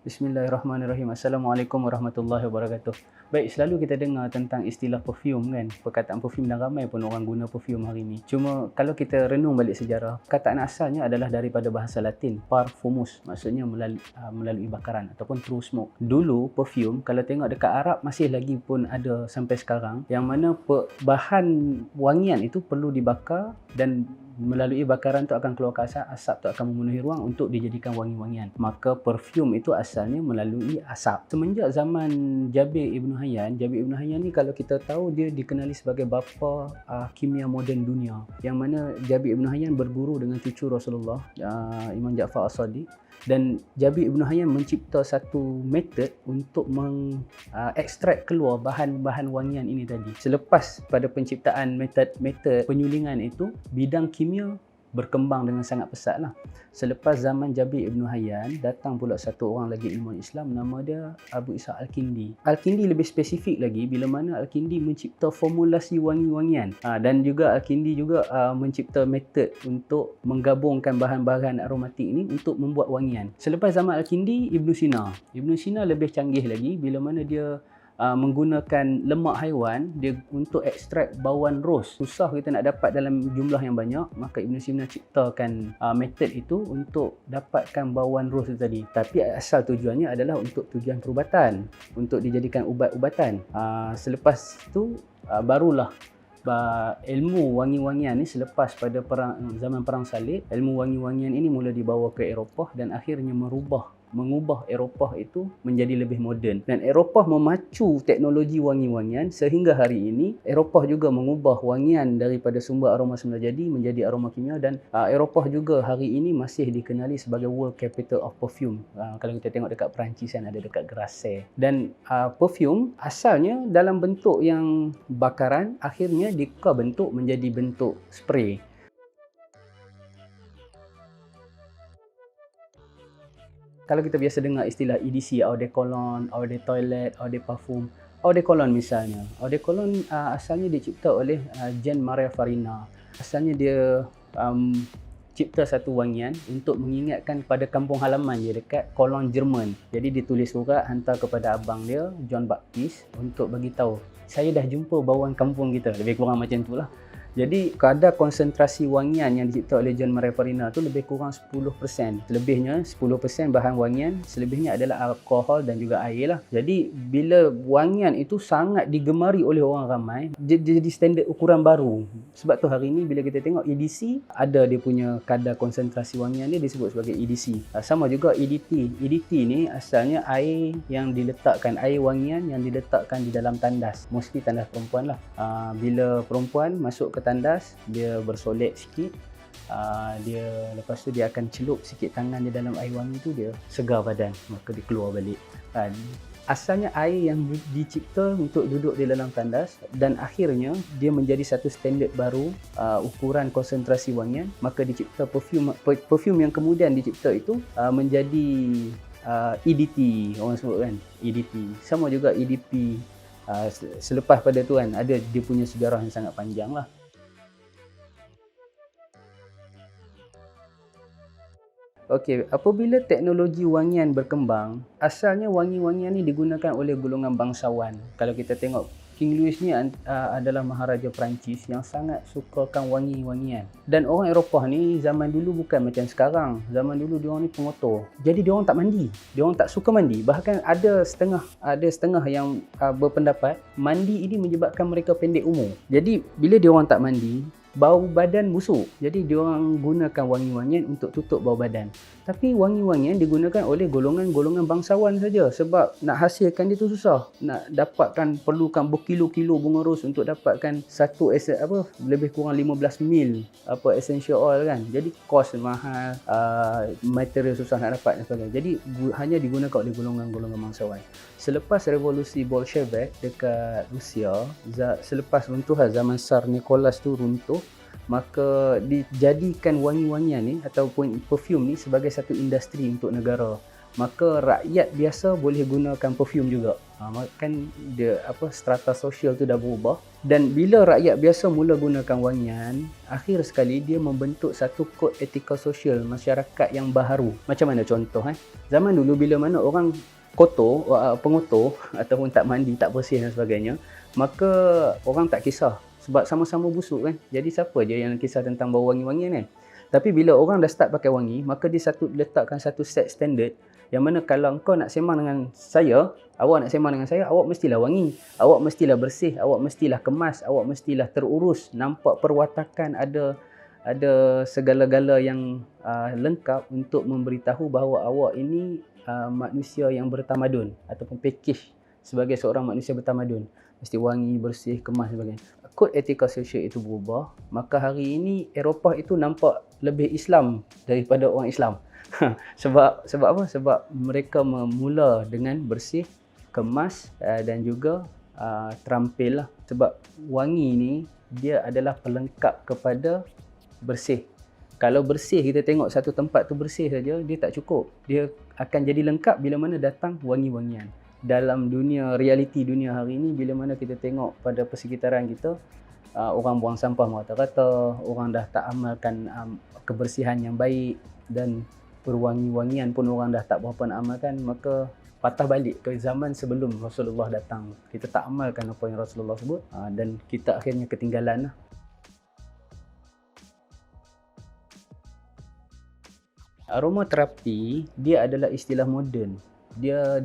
Bismillahirrahmanirrahim. Assalamualaikum warahmatullahi wabarakatuh. Baik, selalu kita dengar tentang istilah perfume kan. Perkataan perfume dan ramai pun orang guna perfume hari ini. Cuma kalau kita renung balik sejarah, perkataan asalnya adalah daripada bahasa Latin, parfumus. Maksudnya melalui bakaran ataupun through smoke. Dulu perfume, kalau tengok dekat Arab masih lagi pun ada sampai sekarang, yang mana bahan wangian itu perlu dibakar dan melalui bakaran tu akan keluar asap, asap tu akan memenuhi ruang untuk dijadikan wangi-wangian. Maka perfume itu asalnya melalui asap. Semenjak zaman Jabir Ibn Hayyan ni kalau kita tahu dia dikenali sebagai bapa kimia moden dunia. Yang mana Jabir Ibn Hayyan berguru dengan cucu Rasulullah, Imam Ja'far As-Sadiq. Dan Jabir Ibn Hayyan mencipta satu metod untuk mengekstrak keluar bahan-bahan wangian ini tadi. Selepas pada penciptaan metod penyulingan itu, bidang kimia berkembang dengan sangat pesat lah. Selepas zaman Jabir Ibn Hayyan, datang pula satu orang lagi ilmuwan Islam, nama dia Abu Ishaq Al-Kindi. Al-Kindi lebih spesifik lagi bila mana Al-Kindi mencipta formulasi wangi-wangian. Dan juga Al-Kindi juga mencipta metod untuk menggabungkan bahan-bahan aromatik ini untuk membuat wangian. Selepas zaman Al-Kindi, Ibn Sina lebih canggih lagi bila mana dia menggunakan lemak haiwan dia untuk ekstrak bauan ros. Susah kita nak dapat dalam jumlah yang banyak, maka Ibn Sina ciptakan metod itu untuk dapatkan bauan ros itu tadi. Tapi asal tujuannya adalah untuk tujuan perubatan, untuk dijadikan ubat-ubatan. Selepas itu barulah ilmu wangi-wangian ni selepas pada zaman perang salib, ilmu wangi-wangian ini mula dibawa ke Eropah dan akhirnya mengubah Eropah itu menjadi lebih moden. Dan Eropah memacu teknologi wangi-wangian sehingga hari ini Eropah juga mengubah wangian daripada sumber aroma semula jadi menjadi aroma kimia. Dan Eropah juga hari ini masih dikenali sebagai World Capital of Perfume. Kalau kita tengok dekat Perancis kan ada dekat Grasse. Dan perfume asalnya dalam bentuk yang bakaran, akhirnya dikubah bentuk menjadi bentuk spray. Kalau kita biasa dengar istilah EDC, eau de cologne, eau de toilette, eau de parfum. Eau de cologne misalnya. Eau de cologne asalnya dicipta oleh Jean Maria Farina. Asalnya dia cipta satu wangian untuk mengingatkan pada kampung halaman dia dekat Cologne, Jerman. Jadi ditulis surat hantar kepada abang dia, John Baptiste, untuk bagi tahu, saya dah jumpa bauan kampung kita. Lebih kurang macam tu lah. Jadi kadar konsentrasi wangian yang dicipta oleh John Maria Farina tu lebih kurang 10%. Selebihnya 10% bahan wangian, selebihnya adalah alkohol dan juga air lah. Jadi bila wangian itu sangat digemari oleh orang ramai, dia jadi standard ukuran baru. Sebab tu hari ni bila kita tengok EDC, ada dia punya kadar konsentrasi wangian dia disebut sebagai EDC. Sama juga EDT. EDT ni asalnya air wangian yang diletakkan di dalam tandas. Mostly tandas perempuan lah. Bila perempuan masuk ke tandas, dia bersolek sikit, lepas tu dia akan celup sikit tangan dia dalam air wangi tu, dia segar badan, maka dia keluar balik. Asalnya air yang dicipta untuk duduk di dalam tandas dan akhirnya dia menjadi satu standard baru ukuran konsentrasi wangian, maka dicipta perfume yang kemudian dicipta itu menjadi EDT, orang sebut kan, EDT. Sama juga EDP. Selepas pada tu kan ada dia punya sejarah yang sangat panjang lah. Okey, apabila teknologi wangian berkembang, asalnya wangi-wangian ni digunakan oleh golongan bangsawan. Kalau kita tengok, King Louis ni adalah maharaja Perancis yang sangat sukakan wangi-wangian. Dan orang Eropah ni zaman dulu bukan macam sekarang. Zaman dulu diorang ni pengotor. Jadi diorang tak mandi. Diorang tak suka mandi. Bahkan ada setengah yang berpendapat mandi ini menyebabkan mereka pendek umur. Jadi bila diorang tak mandi, bau badan busuk. Jadi diorang gunakan wangi-wangian untuk tutup bau badan. Tapi wangi-wangian digunakan oleh golongan-golongan bangsawan saja sebab nak hasilkan dia tu susah. Nak dapatkan perlukan berkilo-kilo bunga ros untuk dapatkan satu lebih kurang 15 mil essential oil kan. Jadi kos mahal, material susah nak dapat dan sebagainya. Jadi hanya digunakan oleh golongan-golongan bangsawan. Selepas revolusi Bolshevik dekat Rusia, selepas runtuhan zaman Tsar Nicholas tu runtuh, maka dijadikan wangi-wangian ni ataupun perfume ni sebagai satu industri untuk negara. maka rakyat biasa boleh gunakan perfume juga. Kan dia strata sosial tu dah berubah, dan bila rakyat biasa mula gunakan wangian, akhir sekali dia membentuk satu kod etika sosial masyarakat yang baharu. Macam mana contoh zaman dulu bila mana orang kotor, pengotor ataupun tak mandi, tak bersih dan sebagainya, maka orang tak kisah sebab sama-sama busuk kan. Jadi siapa je yang kisah tentang bau wangi-wangian kan. Tapi bila orang dah start pakai wangi, maka dia letakkan satu set standard yang mana kalau kau nak sembang dengan saya, awak nak sembang dengan saya, awak mestilah wangi, awak mestilah bersih, awak mestilah kemas, awak mestilah terurus, nampak perwatakan, ada segala-gala yang lengkap untuk memberitahu bahawa awak ini manusia yang bertamadun ataupun package sebagai seorang manusia bertamadun. Mesti wangi, bersih, kemas dan sebagainya. Kod etika sosial itu berubah, maka hari ini Eropah itu nampak lebih Islam daripada orang Islam. Sebab apa? Sebab mereka memula dengan bersih, kemas dan juga terampil lah. Sebab wangi ni dia adalah pelengkap kepada bersih. Kalau bersih, kita tengok satu tempat tu bersih saja, dia tak cukup. Dia akan jadi lengkap bila mana datang wangi-wangian. Dalam realiti dunia hari ini, bila mana kita tengok pada persekitaran kita, orang buang sampah merata-rata, orang dah tak amalkan kebersihan yang baik, dan perwangi-wangian pun orang dah tak berapa nak amalkan, maka patah balik ke zaman sebelum Rasulullah datang. Kita tak amalkan apa yang Rasulullah sebut, dan kita akhirnya ketinggalan lah. Aromaterapi dia adalah istilah moden. Dia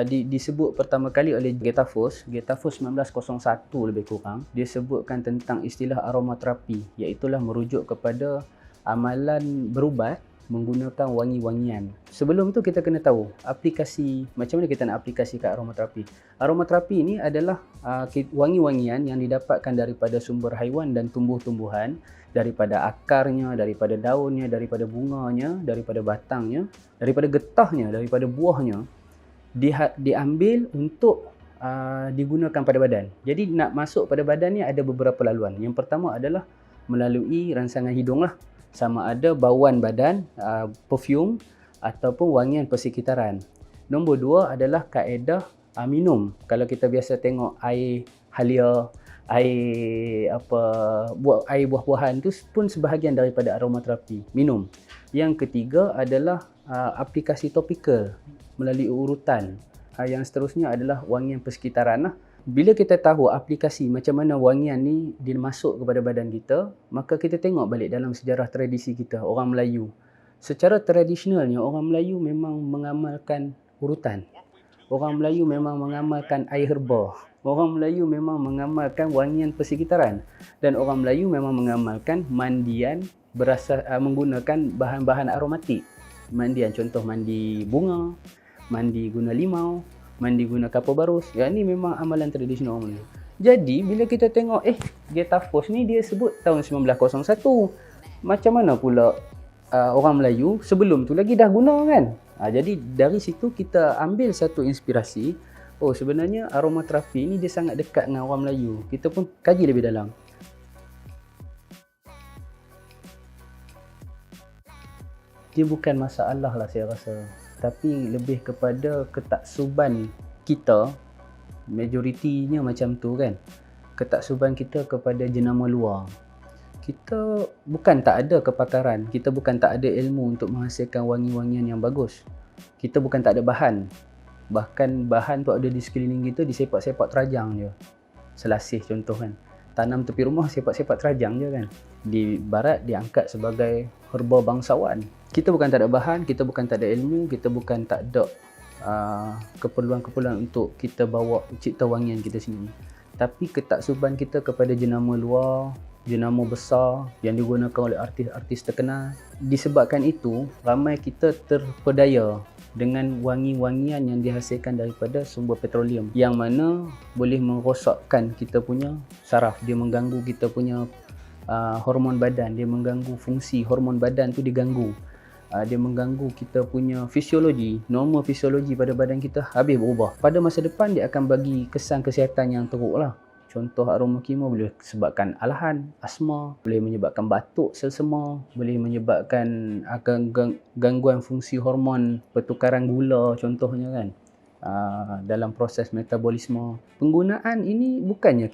disebut pertama kali oleh Getafos 1901 lebih kurang. Dia sebutkan tentang istilah aromaterapi, iaitulah merujuk kepada amalan berubat menggunakan wangi-wangian. Sebelum tu kita kena tahu aplikasi, macam mana kita nak aplikasikan aromaterapi. Aromaterapi ini adalah wangi-wangian yang didapatkan daripada sumber haiwan dan tumbuh-tumbuhan, daripada akarnya, daripada daunnya, daripada bunganya, daripada batangnya, daripada getahnya, daripada buahnya, diambil untuk digunakan pada badan. Jadi nak masuk pada badan ni ada beberapa laluan. Yang pertama adalah melalui rangsangan hidung lah. Sama ada bauan badan, perfume ataupun wangian persekitaran. Nombor dua adalah kaedah minum. Kalau kita biasa tengok air halia, air buah-buahan tu pun sebahagian daripada aromaterapi, minum. Yang ketiga adalah aplikasi topikal melalui urutan. Yang seterusnya adalah wangian persekitaran lah. Bila kita tahu aplikasi macam mana wangian ni dia masuk kepada badan kita, maka kita tengok balik dalam sejarah tradisi kita, orang Melayu. Secara tradisionalnya, orang Melayu memang mengamalkan urutan. Orang Melayu memang mengamalkan air herba. Orang Melayu memang mengamalkan wangian persekitaran. Dan orang Melayu memang mengamalkan mandian menggunakan bahan-bahan aromatik. Mandian, contoh mandi bunga, mandi guna limau, mandi guna kapur barus. Yang ni memang amalan tradisional orang Melayu. Jadi bila kita tengok Getafos ni dia sebut tahun 1901. Macam mana pula orang Melayu sebelum tu lagi dah guna kan? Jadi dari situ kita ambil satu inspirasi. Oh, sebenarnya aromaterapi ni dia sangat dekat dengan orang Melayu. Kita pun kaji lebih dalam. Dia bukan masalah lah saya rasa, tapi lebih kepada ketaksuban kita, majoritinya macam tu kan. Ketaksuban kita kepada jenama luar. Kita bukan tak ada kepakaran, kita bukan tak ada ilmu untuk menghasilkan wangi-wangian yang bagus. Kita bukan tak ada bahan. Bahkan bahan tu ada di sekeliling kita, di sepak-sepak terajang je. Selasih contoh kan. Tanam tepi rumah, sepak-sepak terajang je kan. Di barat diangkat sebagai herba bangsawan. Kita bukan tak ada bahan, kita bukan tak ada ilmu, kita bukan tak ada keperluan-keperluan untuk kita bawa cipta wangian kita sendiri. Tapi ketaksuban kita kepada jenama luar, jenama besar yang digunakan oleh artis-artis terkenal. Disebabkan itu, ramai kita terpedaya dengan wangi-wangian yang dihasilkan daripada sumber petroleum, yang mana boleh merosakkan kita punya saraf. Dia mengganggu kita punya hormon badan, dia mengganggu fungsi hormon badan tu diganggu. Dia mengganggu kita punya fisiologi, normal fisiologi pada badan kita habis berubah. Pada masa depan dia akan bagi kesan kesihatan yang teruk lah. Contoh aroma kimia boleh sebabkan alahan, asma, boleh menyebabkan batuk, selsema, boleh menyebabkan gangguan fungsi hormon, pertukaran gula contohnya kan. Dalam proses metabolisme. Penggunaan ini bukannya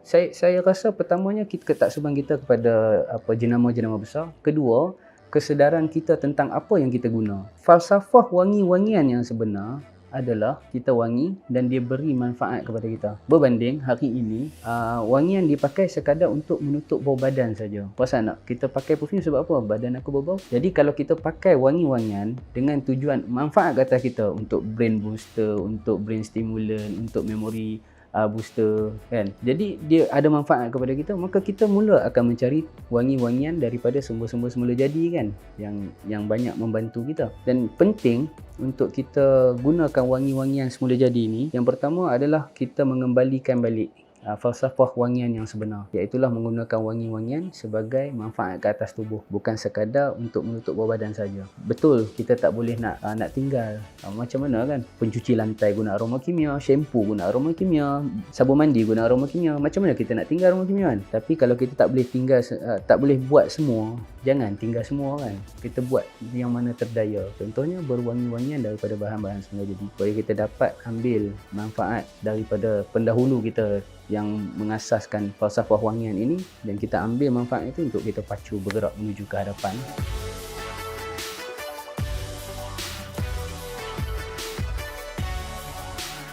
saya rasa pertamanya ketaksuban kita kepada jenama-jenama besar. Kedua, kesedaran kita tentang apa yang kita guna. Falsafah wangi-wangian yang sebenar adalah kita wangi dan dia beri manfaat kepada kita. Berbanding hari ini, wangian dipakai sekadar untuk menutup bau badan saja. Pasal nak kita pakai perfume sebab apa? Badan aku berbau. Jadi kalau kita pakai wangi-wangian dengan tujuan manfaat ke atas kita untuk brain booster, untuk brain stimulant, untuk memory booster kan. Jadi dia ada manfaat kepada kita, maka kita mula akan mencari wangi-wangian daripada sumber-sumber semula jadi kan, yang banyak membantu kita. Dan penting untuk kita gunakan wangi-wangian semula jadi ni, yang pertama adalah kita mengembalikan balik falsafah wangian yang sebenar, iaitulah menggunakan wangi-wangian sebagai manfaat ke atas tubuh, bukan sekadar untuk menutup bau badan saja. Betul, kita tak boleh nak tinggal macam mana kan, pencuci lantai guna aroma kimia, shampoo guna aroma kimia, sabun mandi guna aroma kimia. Macam mana kita nak tinggal aroma kimia kan? Tapi kalau kita tak boleh tinggal, tak boleh buat semua, jangan tinggal semua kan. Kita buat yang mana terdaya. Contohnya berwangi-wangian daripada bahan-bahan semula jadi, supaya kita dapat ambil manfaat daripada pendahulu kita yang mengasaskan falsafah wangian ini, dan kita ambil manfaat itu untuk kita pacu bergerak menuju ke hadapan.